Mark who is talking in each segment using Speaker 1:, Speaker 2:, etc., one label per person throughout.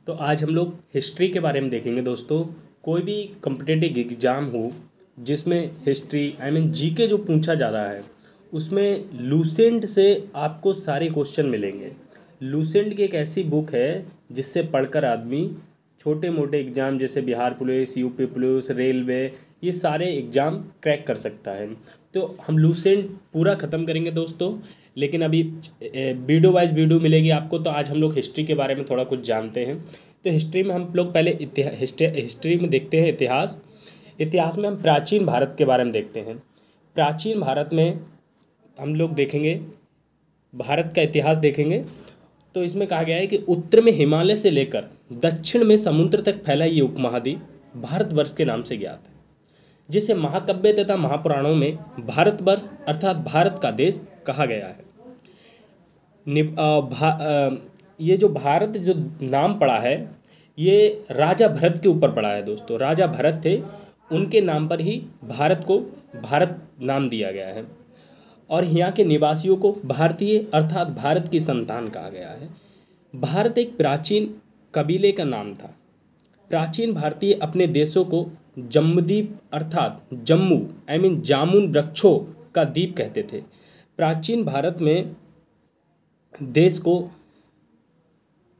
Speaker 1: तो आज हम लोग हिस्ट्री के बारे में देखेंगे दोस्तों। कोई भी कॉम्पिटिटिव एग्ज़ाम हो जिसमें हिस्ट्री जीके जो पूछा जा रहा है उसमें लूसेंट से आपको सारे क्वेश्चन मिलेंगे। लूसेंट की एक ऐसी बुक है जिससे पढ़कर आदमी छोटे मोटे एग्ज़ाम जैसे Bihar police, UP police, railway, ये सारे एग्ज़ाम क्रैक कर सकता है। तो हम लूसेंट पूरा ख़त्म करेंगे दोस्तों, लेकिन अभी वीडियो वाइज वीडियो मिलेगी आपको। तो आज हम लोग हिस्ट्री के बारे में थोड़ा कुछ जानते हैं। तो हिस्ट्री में हम लोग पहले हिस्ट्री में देखते हैं इतिहास में हम प्राचीन भारत के बारे में देखते हैं। प्राचीन भारत में हम लोग देखेंगे, भारत का इतिहास देखेंगे तो इसमें कहा गया है कि उत्तर में हिमालय से लेकर दक्षिण में समुद्र तक फैला ये उपमहाद्वीप भारतवर्ष के नाम से ज्ञात है, जिसे महाकाव्य तथा महापुराणों में भारतवर्ष अर्थात भारत का देश कहा गया है। ये जो भारत जो नाम पड़ा है ये राजा भरत के ऊपर पड़ा है दोस्तों। राजा भरत थे, उनके नाम पर ही भारत को भारत नाम दिया गया है और यहाँ के निवासियों को भारतीय अर्थात भारत की संतान कहा गया है। भारत एक प्राचीन कबीले का नाम था। प्राचीन भारतीय अपने देशों को जम्बूद्वीप अर्थात जम्मू जामुन वृक्षों का द्वीप कहते थे। प्राचीन भारत में देश को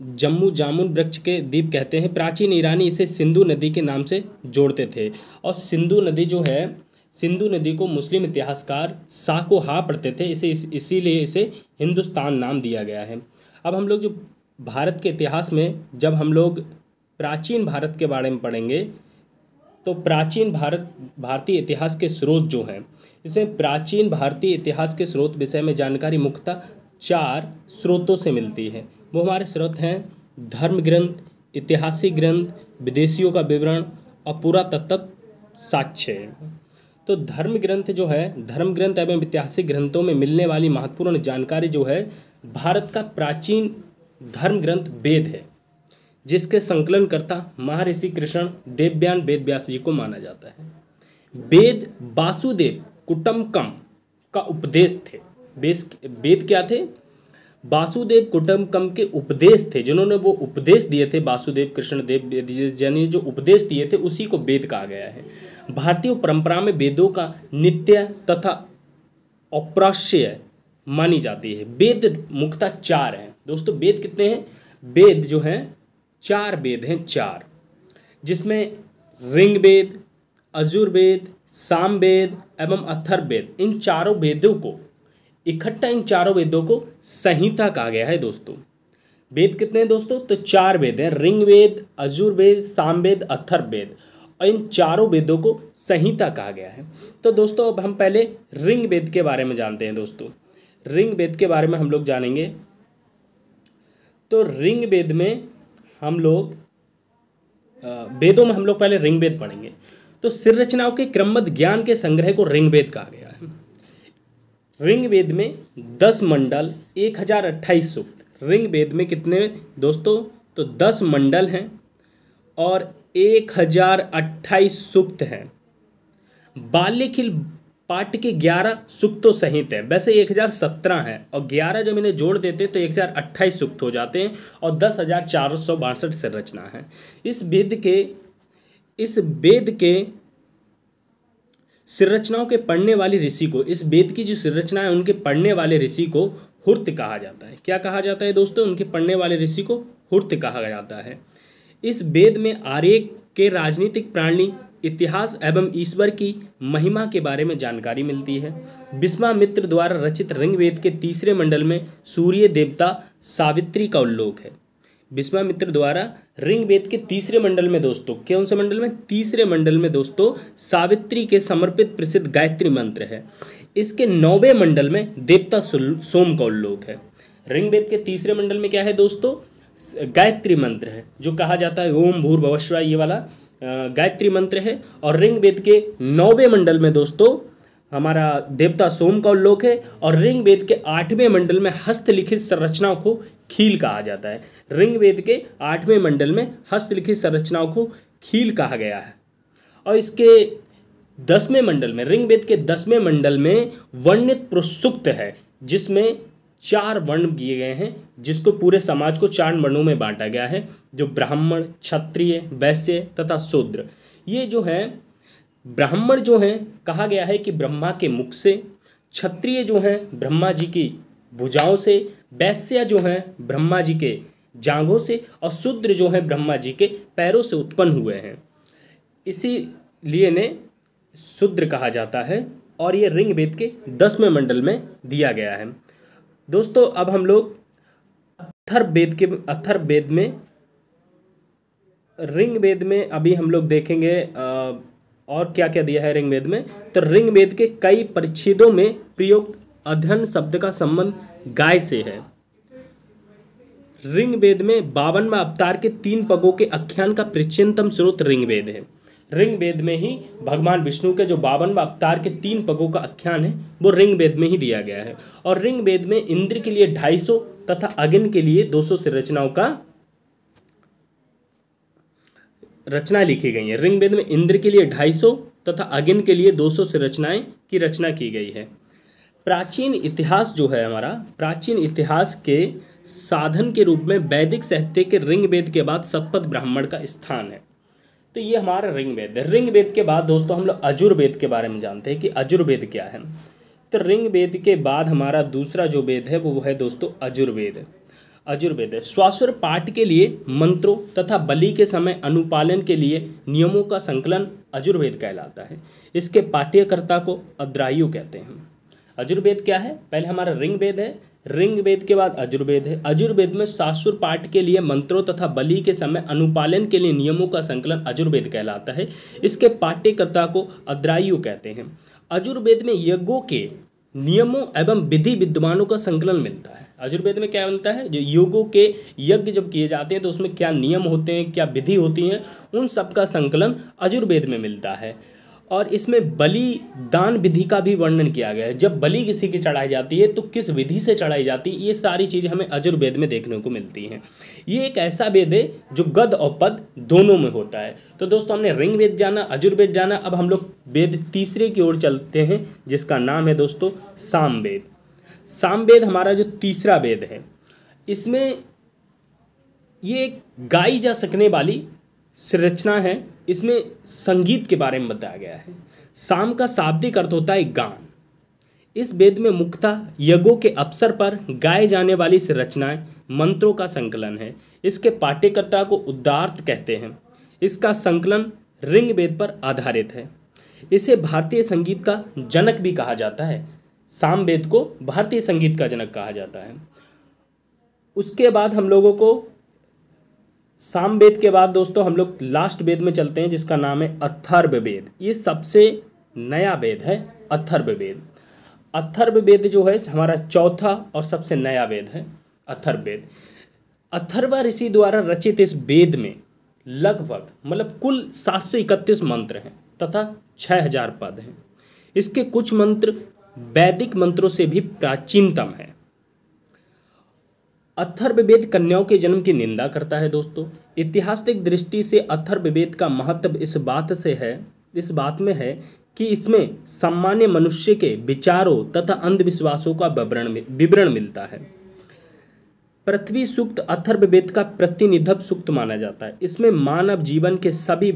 Speaker 1: जम्मू जामुन वृक्ष के द्वीप कहते हैं। प्राचीन ईरानी इसे सिंधु नदी के नाम से जोड़ते थे और सिंधु नदी जो है, सिंधु नदी को मुस्लिम इतिहासकार साकोहा पढ़ते थे, इसीलिए इसे हिंदुस्तान नाम दिया गया है। अब हम लोग जो भारत के इतिहास में जब हम लोग प्राचीन भारत के बारे में पढ़ेंगे तो प्राचीन भारतीय इतिहास के स्रोत जो हैं, इसमें प्राचीन भारतीय इतिहास के स्रोत विषय में जानकारी मुख्यतः 4 स्रोतों से मिलती है। वो हमारे स्रोत हैं धर्म ग्रंथ, ऐतिहासिक ग्रंथ, विदेशियों का विवरण और पुरातत्व साक्ष्य। तो धर्म ग्रंथ जो है, धर्म ग्रंथ एवं ऐतिहासिक ग्रंथों में मिलने वाली महत्वपूर्ण जानकारी जो है, भारत का प्राचीन धर्म ग्रंथ वेद है, जिसके संकलनकर्ता महर्षि कृष्ण देवयान वेद व्यास जी को माना जाता है। वेद वासुदेव कुटुम्बकम का उपदेश थे। वेद क्या थे? वासुदेव कुटुम्बकम के उपदेश थे, जिन्होंने वो उपदेश दिए थे। वासुदेव कृष्ण देव यानी जो उपदेश दिए थे उसी को वेद कहा गया है। भारतीय परंपरा में वेदों का नित्य तथा अपौरुषेय मानी जाती है। वेद मुख्यतः 4 हैं दोस्तों। वेद कितने हैं? वेद जो हैं 4 वेद हैं, 4, जिसमें ऋग्वेद, यजुर्वेद, सामवेद एवं अथर्ववेद, इन चारों वेदों को इकट्ठा, इन चारों वेदों को संहिता कहा गया है दोस्तों। वेद कितने हैं दोस्तों? तो 4 वेद हैं, ऋग्वेद, यजुर्वेद, सामवेद, अथर्ववेद, और इन चारों वेदों को संहिता कहा गया है। तो दोस्तों अब हम पहले ऋग्वेद के बारे में जानते हैं दोस्तों। ऋग्वेद के बारे में हम लोग जानेंगे। तो ऋग्वेद में हम लोग वेदों में हम लोग पहले ऋग्वेद पढ़ेंगे। तो संरचनाओं के क्रमबद्ध ज्ञान के संग्रह को ऋग्वेद कहा गया है। ऋग्वेद में 10 मंडल, 1028 सूक्त। ऋग्वेद में कितने दोस्तों? तो 10 मंडल हैं और 1028 सूक्त हैं। बाल्यखिल पाठ के 11 सूक्तों सहित है। वैसे 1017 हैं और 11 जब इन्हें जोड़ देते तो 1028 सूक्त हो जाते हैं और 10,462 संरचना है। इस वेद के संरचनाओं के पढ़ने वाले ऋषि को, इस वेद की जो संरचना है उनके पढ़ने वाले ऋषि को हुर्त कहा जाता है। क्या कहा जाता है दोस्तों? उनके पढ़ने वाले ऋषि को हुर्त कहा जाता है। इस वेद में आर्य के राजनीतिक प्रणाली, इतिहास एवं ईश्वर की महिमा के बारे में जानकारी मिलती है। विश्वामित्र द्वारा रचित ऋग्वेद के 3 मंडल में सूर्य देवता सावित्री का उल्लेख है। विश्वामित्र द्वारा ऋग्वेद के 3 मंडल में दोस्तों, कौन से मंडल में? 3 मंडल में दोस्तों सावित्री के समर्पित प्रसिद्ध गायत्री मंत्र है। इसके 9वें मंडल में देवता सोम का उल्लेख है। ऋग्वेद के 3 मंडल में क्या है दोस्तों? गायत्री मंत्र है, जो कहा जाता है ओम भूर्भुवः स्वः, ये वाला गायत्री मंत्र है। और ऋग्वेद के 9वें मंडल में दोस्तों हमारा देवता सोम का उल्लेख है। और ऋग्वेद के 8वें मंडल में हस्तलिखित संरचनाओं को खील कहा जाता है। ऋग्वेद के 8वें मंडल में हस्तलिखित संरचनाओं को खील कहा गया है। और इसके 10वें मंडल में, ऋग्वेद के 10वें मंडल में वर्णित पुरुष सूक्त है, जिसमें 4 वर्ण दिए गए हैं, जिसको पूरे समाज को 4 वर्णों में बांटा गया है, जो ब्राह्मण, क्षत्रिय, वैश्य तथा शूद्र। ये जो है ब्राह्मण जो हैं कहा गया है कि ब्रह्मा के मुख से, क्षत्रिय जो हैं ब्रह्मा जी की भुजाओं से, वैश्य जो हैं ब्रह्मा जी के जांघों से, और शूद्र जो हैं ब्रह्मा जी के पैरों से उत्पन्न हुए हैं, इसीलिए इन्हें शूद्र कहा जाता है। और ये ऋग्वेद के 10वें मंडल में दिया गया है। दोस्तों अब हम लोग अथर्ववेद में, ऋग्वेद में अभी हम लोग देखेंगे और क्या क्या दिया है ऋग्वेद में। तो ऋग्वेद के कई परिच्छेदों में प्रयुक्त अध्ययन शब्द का संबंध गाय से है। ऋग्वेद में 52वां अवतार के 3 पगों के आख्यान का प्राचीनतम स्रोत ऋग्वेद है। ऋग्वेद में ही भगवान विष्णु के जो 52वां अवतार के 3 पगों का आख्यान है वो ऋग्वेद में ही दिया गया है। और ऋग्वेद में इंद्र के लिए 250 तथा अग्नि के लिए 200 से रचना लिखी गई है। ऋग्वेद में इंद्र के लिए 250 तथा अग्नि के लिए 200 से रचनाएं की रचना की गई है। प्राचीन इतिहास जो है हमारा, प्राचीन इतिहास के साधन के रूप में वैदिक साहित्य के ऋग्वेद के बाद शतपथ ब्राह्मण का स्थान है। तो ये हमारा ऋग्वेद है। ऋग्वेद के बाद दोस्तों हम लोग यजुर्वेद के बारे में जानते हैं कि यजुर्वेद क्या है। तो ऋग्वेद के बाद हमारा दूसरा जो वेद है वो है दोस्तों यजुर्वेद। यजुर्वेद है श्वासुर पाठ के लिए मंत्रों तथा बलि के समय अनुपालन के लिए नियमों का संकलन यजुर्वेद कहलाता है। इसके पाठ्यकर्ता को अद्रायु कहते हैं। यजुर्वेद क्या है? पहले हमारा ऋग्वेद है, ऋग्वेद के बाद यजुर्वेद है। यजुर्वेद में शास्त्र पाठ के लिए मंत्रों तथा बलि के समय अनुपालन के लिए नियमों का संकलन यजुर्वेद कहलाता है। इसके पाठ्यकर्ता को अद्रायु कहते हैं। यजुर्वेद में यज्ञों के नियमों एवं विधि विद्वानों का संकलन मिलता है। यजुर्वेद में क्या मिलता है? जो योगों के यज्ञ जब किए जाते हैं तो उसमें क्या नियम होते हैं, क्या विधि होती हैं, उन सब का संकलन यजुर्वेद में मिलता है। और इसमें बलि दान विधि का भी वर्णन किया गया है। जब बलि किसी की चढ़ाई जाती है तो किस विधि से चढ़ाई जाती है, ये सारी चीज़ें हमें यजुर्वेद में देखने को मिलती हैं। ये एक ऐसा वेद है जो गद्य और पद दोनों में होता है। तो दोस्तों हमने ऋग्वेद जाना, यजुर्वेद जाना, अब हम लोग वेद तीसरे की ओर चलते हैं जिसका नाम है दोस्तों सामवेद। सामवेद हमारा जो तीसरा वेद है, इसमें ये एक गाई जा सकने वाली संरचना है। इसमें संगीत के बारे में बताया गया है। साम का शाब्दिक अर्थ होता है गान। इस वेद में मुख्यतः यज्ञों के अवसर पर गाए जाने वाली संरचनाएं मंत्रों का संकलन है। इसके पाठ्यकर्ता को उद्गार्थ कहते हैं। इसका संकलन ऋग्वेद पर आधारित है। इसे भारतीय संगीत का जनक भी कहा जाता है। सामवेद को भारतीय संगीत का जनक कहा जाता है। उसके बाद हम लोगों को सामवेद के बाद दोस्तों हम लोग लास्ट वेद में चलते हैं जिसका नाम है अथर्ववेद। ये सबसे नया वेद है अथर्ववेद। अथर्ववेद जो है हमारा चौथा और सबसे नया वेद है अथर्ववेद। अथर्व ऋषि द्वारा रचित इस वेद में लगभग कुल 731 मंत्र हैं तथा 6000 पद हैं। इसके कुछ मंत्र वैदिक मंत्रों से भी प्राचीनतम है। अथर्ववेद कन्याओं के जन्म की निंदा करता है। दोस्तों ऐतिहासिक दृष्टि से अथर्ववेद का महत्व इस बात में है कि इसमें सामान्य मनुष्य के विचारों तथा अंधविश्वासों का विवरण मिलता है। पृथ्वी सूक्त अथर्ववेद का प्रतिनिधित्व सूक्त माना जाता है। इसमें मानव जीवन के सभी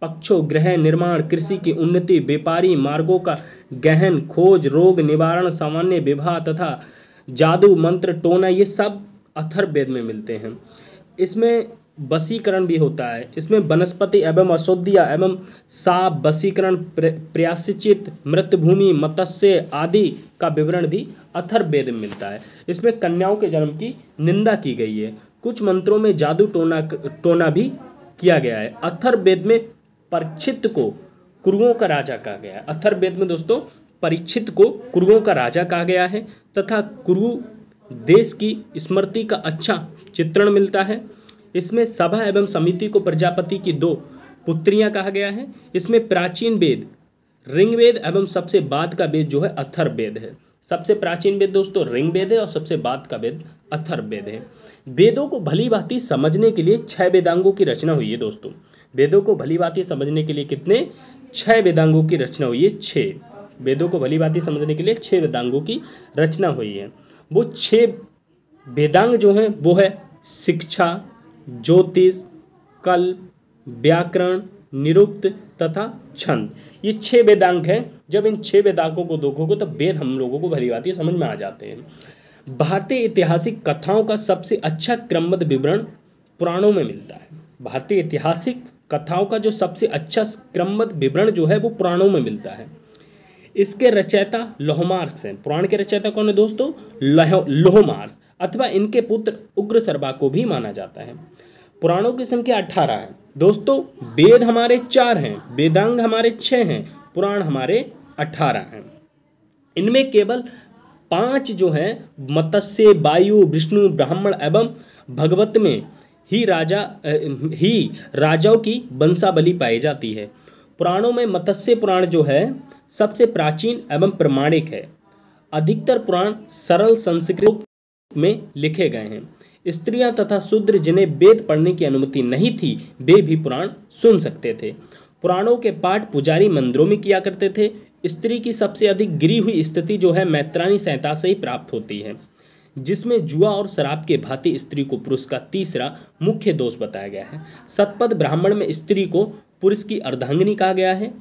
Speaker 1: पक्षों, गृह निर्माण, कृषि की उन्नति, व्यापारी मार्गों का गहन खोज, रोग निवारण, सामान्य विवाह तथा जादू, मंत्र, टोना, ये सब अथर्ववेद में मिलते हैं। इसमें वशीकरण भी होता है। इसमें वनस्पति एवं औषधिया एवं साप, वशीकरण, प्रायश्चित, मृतभूमि, मत्स्य आदि का विवरण भी अथर्ववेद में मिलता है। इसमें कन्याओं के जन्म की निंदा की गई है। कुछ मंत्रों में जादू टोना भी किया गया है। अथर्ववेद में परीक्षित को कुरुओं का राजा कहा गया है। अथर्ववेद में दोस्तों परीक्षित को कुरुओं का राजा कहा गया है तथा कुरु देश की स्मृति का अच्छा चित्रण मिलता है। इसमें सभा एवं समिति को प्रजापति की 2 पुत्रियां कहा गया है। इसमें प्राचीन वेद ऋग्वेद एवं सबसे बाद का वेद जो है अथर्ववेद है। सबसे प्राचीन वेद दोस्तों ऋग्वेद है और सबसे बाद का वेद अथर्ववेद है। वेदों को भली भांति समझने के लिए 6 वेदांगों की रचना हुई है। दोस्तों वेदों को भली भांति समझने के लिए कितने? 6 वेदांगों की रचना हुई है। 6 वेदों को भली भांति समझने के लिए 6 वेदांगों की रचना हुई है। वो 6 वेदांग जो हैं वो है शिक्षा, ज्योतिष, कल्प, व्याकरण, निरुक्त तथा छंद। ये 6 वेदांग हैं। जब इन 6 वेदांगों को देखोगे तो वेद हम लोगों को भली बात समझ में आ जाते हैं। भारतीय ऐतिहासिक कथाओं का सबसे अच्छा क्रमबद्ध विवरण पुराणों में मिलता है। भारतीय ऐतिहासिक कथाओं का जो सबसे अच्छा क्रमबद्ध विवरण जो है वो पुराणों में मिलता है। इसके रचयिता लोहमार्स हैं। पुराण के रचयिता कौन है दोस्तों? लोहमार्स, अथवा इनके पुत्र उग्रसर्वा को भी माना जाता है। पुराणों की संख्या 18 है दोस्तों। वेद हमारे 4 हैं, वेदांग हमारे 6 हैं, पुराण हमारे 18 हैं। इनमें केवल 5 जो हैं मत्स्य, वायु, विष्णु, ब्राह्मण एवं भगवत में ही राजाओं की वंशावली पाई जाती है। पुराणों में मत्स्य पुराण जो है सबसे प्राचीन एवं प्रमाणिक है। अधिकतर पुराण सरल संस्कृत में लिखे गए हैं। स्त्रियां तथा शूद्र जिन्हें वेद पढ़ने की अनुमति नहीं थी वे भी पुराण सुन सकते थे। पुराणों के पाठ पुजारी मंदिरों में किया करते थे। स्त्री की सबसे अधिक गिरी हुई स्थिति जो है मैत्राणी संहिता से ही प्राप्त होती है, जिसमें जुआ और शराब के भांति स्त्री को पुरुष का तीसरा मुख्य दोष बताया गया है। शतपथ ब्राह्मण में स्त्री को पुरुष की अर्धांगिनी कहा गया है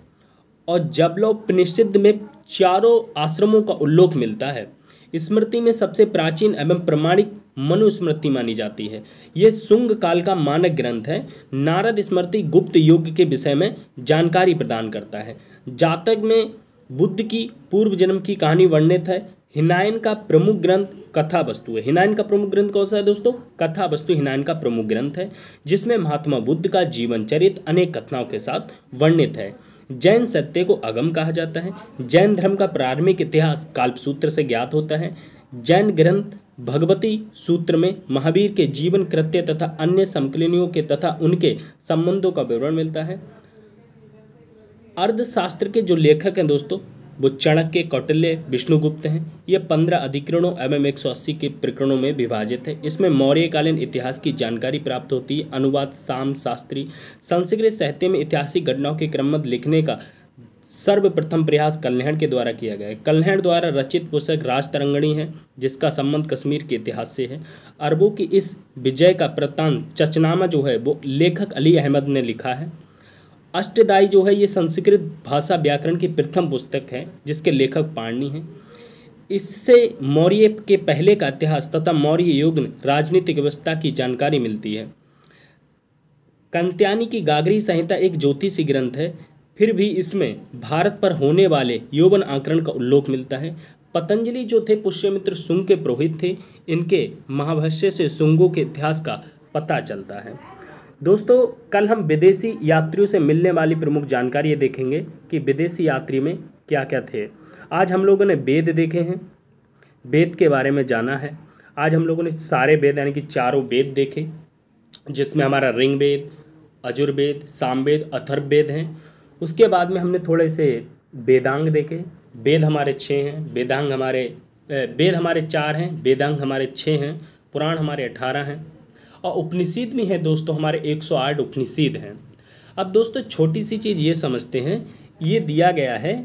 Speaker 1: और जबलोपनिषद में 4 आश्रमों का उल्लेख मिलता है। स्मृति में सबसे प्राचीन एवं प्रमाणिक मनुस्मृति मानी जाती है। यह शुंग काल का मानक ग्रंथ है। नारद स्मृति गुप्त युग के विषय में जानकारी प्रदान करता है। जातक में बुद्ध की पूर्व जन्म की कहानी वर्णित है। हिनायन का प्रमुख ग्रंथ कथा वस्तु है। हिनायन का प्रमुख ग्रंथ कौन सा है दोस्तों? कथा वस्तु हिनायन का प्रमुख ग्रंथ है, जिसमें महात्मा बुद्ध का जीवन चरित्र अनेक कथाओं के साथ वर्णित है। जैन सत्य को अगम कहा जाता है। जैन धर्म का प्रारंभिक इतिहास काल्पसूत्र से ज्ञात होता है। जैन ग्रंथ भगवती सूत्र में महावीर के जीवन, कृत्य तथा अन्य समकालीनों के तथा उनके संबंधों का विवरण मिलता है। अर्थशास्त्र के जो लेखक हैं दोस्तों वो चाणक्य, कौटिल्य, विष्णुगुप्त हैं। ये 15 अधिकरणों एवं 180 के प्रकरणों में विभाजित है। इसमें मौर्यकालीन इतिहास की जानकारी प्राप्त होती है। अनुवाद शाम शास्त्री। संस्कृत साहित्य में ऐतिहासिक घटनाओं के क्रमबद्ध लिखने का सर्वप्रथम प्रयास कल्हण के द्वारा किया गया है। कल्हण द्वारा रचित पुस्तक राजतरंगिणी है, जिसका संबंध कश्मीर के इतिहास से है। अरबों की इस विजय का वृत्तांत चचनामा जो है वो लेखक अली अहमद ने लिखा है। अष्टदाई जो है ये संस्कृत भाषा व्याकरण की प्रथम पुस्तक है, जिसके लेखक पाणिनि हैं। इससे मौर्य के पहले का इतिहास तथा मौर्य युग राजनीतिक व्यवस्था की जानकारी मिलती है। कात्यायनी की गागरी संहिता एक ज्योतिषी ग्रंथ है, फिर भी इसमें भारत पर होने वाले यौवन आक्रमण का उल्लेख मिलता है। पतंजलि जो थे पुष्यमित्र शुंग के पुरोहित थे। इनके महाभाष्य से शुंगों के इतिहास का पता चलता है। दोस्तों कल हम विदेशी यात्रियों से मिलने वाली प्रमुख जानकारी ये देखेंगे कि विदेशी यात्री में क्या क्या थे। आज हम लोगों ने वेद देखे हैं, वेद के बारे में जाना है। आज हम लोगों ने सारे वेद यानी कि 4 वेद देखे, जिसमें हमारा ऋग्वेद, यजुर्वेद, सामवेद, अथर्ववेद हैं। उसके बाद में हमने थोड़े से वेदांग देखे। वेद हमारे 6 हैं, वेद हमारे 4 हैं, वेदांग हमारे 6 हैं, पुराण हमारे 18 हैं और उपनिषद भी हैं दोस्तों हमारे 108 उपनिषद हैं। अब दोस्तों छोटी सी चीज़ ये समझते हैं, ये दिया गया है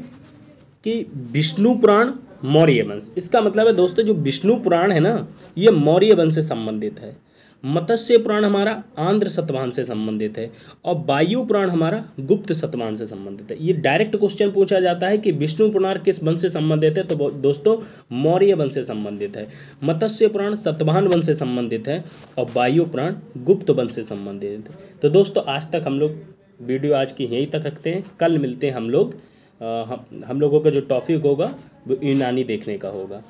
Speaker 1: कि विष्णु पुराण मौर्य वंश। इसका मतलब है दोस्तों जो विष्णु पुराण है ना ये मौर्य वंश से संबंधित है। मत्स्य पुराण हमारा आंध्र सतवाहन से संबंधित है और वायु पुराण हमारा गुप्त सतवाहन से संबंधित है। ये डायरेक्ट क्वेश्चन पूछा जाता है कि विष्णु पुराण किस वंश से संबंधित है, तो दोस्तों मौर्य वंश से संबंधित है। मत्स्य पुराण सतवाहन वंश से संबंधित है और वायु पुराण गुप्त वंश से संबंधित है। तो दोस्तों आज तक हम लोग वीडियो आज की यहीं तक रखते हैं। कल मिलते हैं हम लोग। हम लोगों का जो टॉपिक होगा वो यूनानी देखने का होगा।